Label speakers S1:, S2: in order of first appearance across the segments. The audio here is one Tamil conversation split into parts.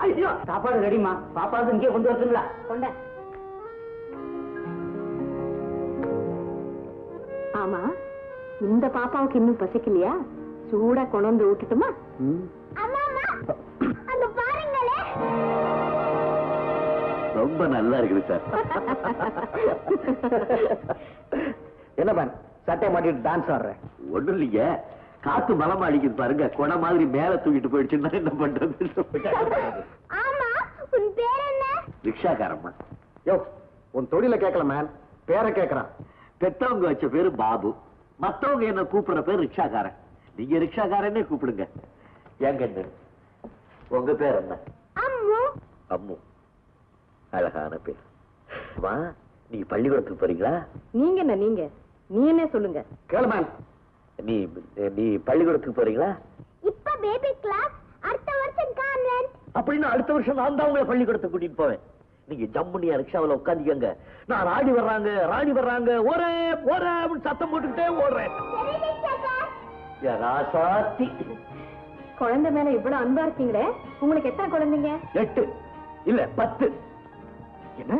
S1: ஐயோ சாப்பாடு ரெடிமா. பாப்பாவுக்கு இங்கே கொண்டு வரட்டுங்களா? கொண்ட.
S2: ஆமா, இந்த பாப்பாவுக்கு இன்னும் பசிக்கலையா? சூடா கொண்டு வந்து விட்டுட்டுமா?
S3: ரொம்ப நல்லா இருக்குது சார்.
S1: என்ன மேம் சட்டை மாட்டிட்டு டான்ஸ் ஆடுறேன்?
S3: ஒண்ணும் இல்லைங்க, காத்து பலமா அடிக்குது பாருங்க. கொடை மாதிரி மேல தூக்கிட்டு போயிடுச்சுன்னா என்ன பண்றது? ரிக்ஷாக்காரம்மா.
S1: யோ, உன் தொழில கேட்கல மேம், பேரை கேட்கறான்.
S3: பெத்தவங்க வச்ச பேரு பாபு, மத்தவங்க என்ன கூப்பிடுற பேர் ரிக்ஷாக்காரன். நீங்க ரிக்ஷாக்காரனே கூப்பிடுங்க. ஏங்க உங்க பேர் என்ன? அம்மு. அழகான பேர். வா, நீ பள்ளிக்கூடத்துக்கு போறீங்களா?
S2: நீங்க என்ன நீ என்ன சொல்லுங்க.
S1: கேளு மேம்.
S3: நீ பள்ளிக்கூடத்துக்கு போறீங்களா?
S4: இப்ப பேபி கிளாஸ், அடுத்த வருஷம் கான்வென்ட்.
S3: அப்படின்னு அடுத்த வருஷம் நான் தான் உங்களை பள்ளிக்கூடத்துக்கு கூட்டிட்டு போவேன். நீங்க ஜம்முனியா ரிக்ஷாவில் உட்காந்துக்கங்க. நான் ராணி வர்றாங்க ஒரே அப்படின்னு சத்தம் போட்டுக்கிட்டே ஓடுறேன். ராசாத்தி,
S2: குழந்தை மேல இவ்வளவு அன்பா இருக்கீங்களே, உங்களுக்கு எத்தனை குழந்தைங்க?
S3: 8 இல்ல 10.
S1: என்ன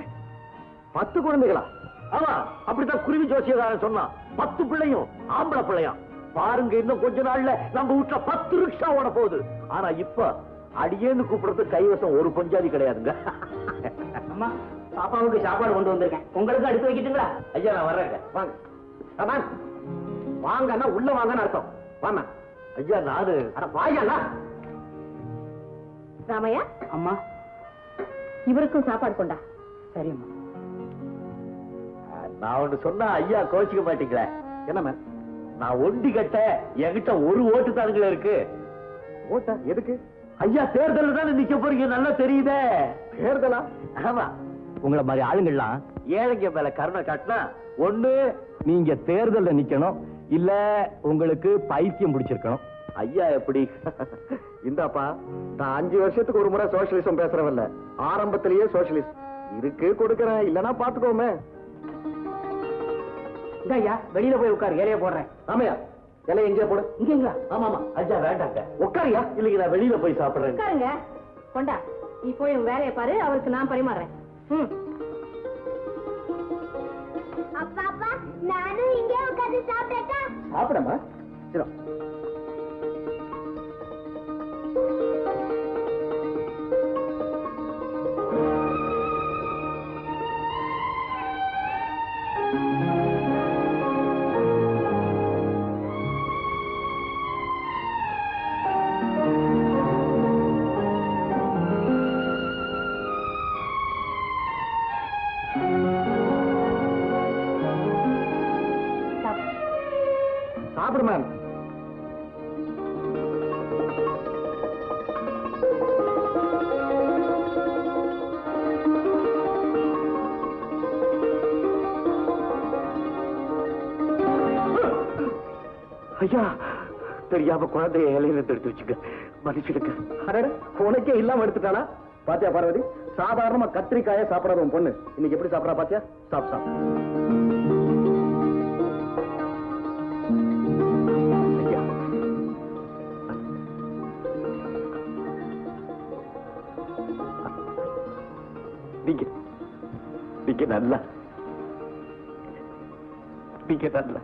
S1: 10 குழந்தைகளா?
S3: ஆமா, அப்படித்தான் குருவி ஜோசியக்காரன் சொன்னான். 10 பிள்ளையும் ஆம்பளை பிள்ளையா. பாருங்க, இன்னும் கொஞ்ச நாள்ல நம்ம வீட்டுல 10 ரிக்ஷா ஓட போகுது. ஆனா இப்ப அடியேன்னு கூப்பிடுறது கைவசம் ஒரு பஞ்சாதி கிடையாதுங்க.
S1: அம்மா, பாப்பாவுக்கு சாப்பாடு கொண்டு வந்திருக்கேன், உங்களுக்கு எடுத்து வைக்கிட்டுங்களா?
S3: ஐயா, நான் வர்றேங்க.
S1: வாங்க. வாங்கன்னா உள்ள வாங்கன்னு அர்த்தம். வாமா.
S3: ஐயா, நானு.
S1: அட வாயா.
S2: ராமையா,
S1: அம்மா
S2: இவருக்கும் சாப்பாடு கொண்டா.
S1: சரிம்மா.
S3: நான் ஒண்ணு சொன்னா ஐயா கோச்சிக்க மாட்டீங்களே?
S1: என்ன மேம்?
S3: நான் ஒண்டி கட்ட, என்கிட்ட ஒரு ஓட்டு தானுங்களே இருக்கு.
S1: ஓட்டா எதுக்கு?
S3: ஐயா, தேர்தல் தானே நிக்க போறீங்க, நல்லா தெரியுதே.
S1: தேர்தலா?
S3: ஆமா. உங்களை மாதிரி ஆளுங்கள்லாம் ஏழைங்க மேல கருணை காட்டினா ஒண்ணு நீங்க தேர்தல்ல நிக்கணும், இல்ல உங்களுக்கு பைத்தியம் பிடிச்சிருக்கணும். ஐயா எப்படி?
S1: இந்தாப்பா, நான் 5 வருஷத்துக்கு ஒரு முறை சோசியலிசம் பேசுறவல்ல, ஆரம்பத்திலேயே சோசியலிஸ்ட் இருக்கு கொடுக்கறேன், இல்லன்னா பாத்துக்கோமே. ஐயா, வெளியில போய் உட்காரு, இலைய போடுறேன். ஆமையா, இலைய எங்கே போடு? இங்கீங்களா? ஆமாமா.
S3: ஐயா வேண்டாங்க,
S1: உட்காரியா.
S3: இல்லைங்க, நான் வெளியில போய் சாப்பிடுறேன்.
S2: உட்காருங்க. கொண்டா, நீ போய் உன் வேலையை பாரு, அவருக்கு நான் பரிமாறேன்.
S4: அப்பா, நானும் இங்கே உட்கார்ந்து சாப்பிடட்டா?
S1: சாப்பிடமா? சரி. சாப்பிடு மேம்.
S3: ஐயா, தெரியாம குழந்தைய இலையில எடுத்து வச்சுக்க, மன்னிச்சிடுங்க.
S1: உனக்கே இல்லாம எடுத்துட்டானா? பாத்தியா பார்வதி, சாதாரணமா கத்திரிக்காய சாப்பிடாத உன் பொண்ணு இன்னைக்கு எப்படி சாப்பிடா பாத்தியா? சாப்.
S3: நீங்க நல்லா